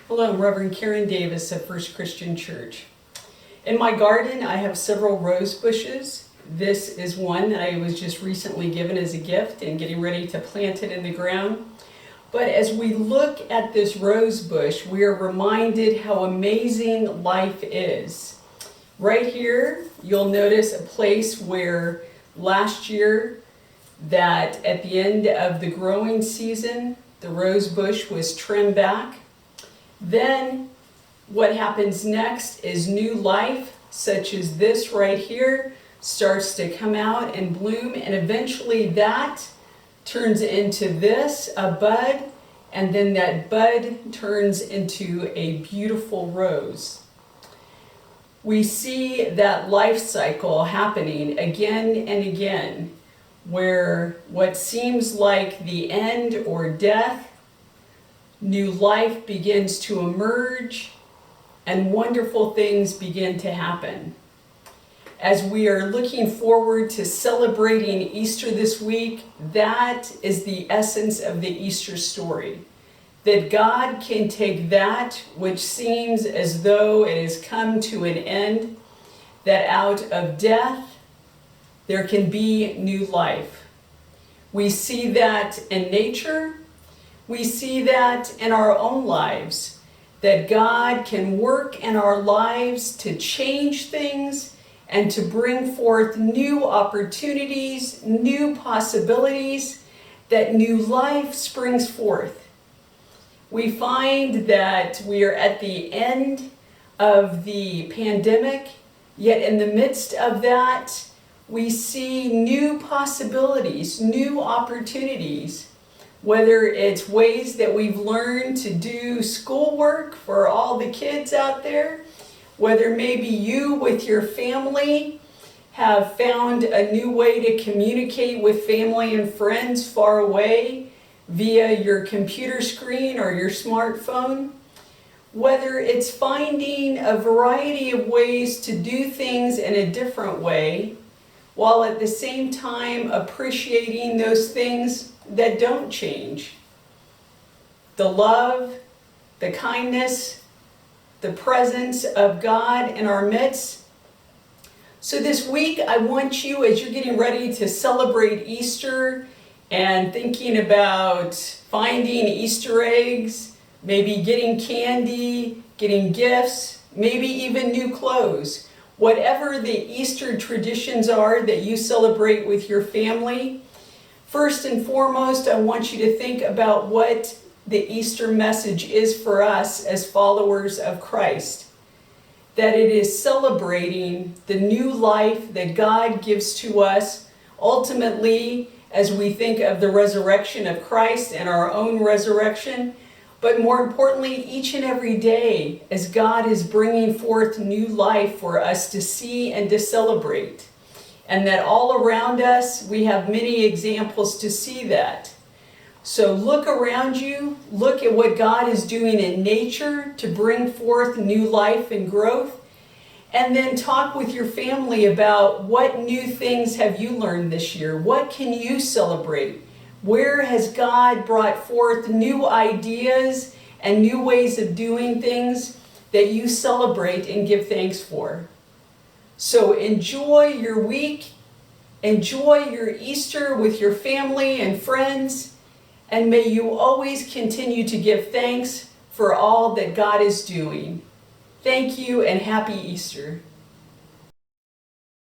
Hello, I'm Reverend Karen Davis of First Christian Church. In my garden, I have several rose bushes. This is one that I was just recently given as a gift and getting ready to plant it in the ground. But as we look at this rose bush, we are reminded how amazing life is. Right here, you'll notice a place where last year, that at the end of the growing season, the rose bush was trimmed back. Then what happens next is new life, such as this right here, starts to come out and bloom, and eventually that turns into this, a bud, and then that bud turns into a beautiful rose. We see that life cycle happening again and again, where what seems like the end or death, new life begins to emerge and wonderful things begin to happen. As we are looking forward to celebrating Easter this week, that is the essence of the Easter story. That God can take that which seems as though it has come to an end, that out of death there can be new life. We see that in nature. We see that in our own lives, that God can work in our lives to change things and to bring forth new opportunities, new possibilities, that new life springs forth. We find that we are at the end of the pandemic, yet in the midst of that, we see new possibilities, new opportunities. Whether it's ways that we've learned to do schoolwork for all the kids out there, whether maybe you with your family have found a new way to communicate with family and friends far away via your computer screen or your smartphone, whether it's finding a variety of ways to do things in a different way, while at the same time appreciating those things that don't change. The love, the kindness, the presence of God in our midst. So this week, I want you, as you're getting ready to celebrate Easter and thinking about finding Easter eggs, maybe getting candy, getting gifts, maybe even new clothes, whatever the Easter traditions are that you celebrate with your family, first and foremost, I want you to think about what the Easter message is for us as followers of Christ. That it is celebrating the new life that God gives to us, ultimately, as we think of the resurrection of Christ and our own resurrection, but more importantly, each and every day, as God is bringing forth new life for us to see and to celebrate. And that all around us, we have many examples to see that. So look around you, look at what God is doing in nature to bring forth new life and growth, and then talk with your family about what new things have you learned this year? What can you celebrate? Where has God brought forth new ideas and new ways of doing things that you celebrate and give thanks for? So enjoy your week, enjoy your Easter with your family and friends, and may you always continue to give thanks for all that God is doing. Thank you and happy Easter.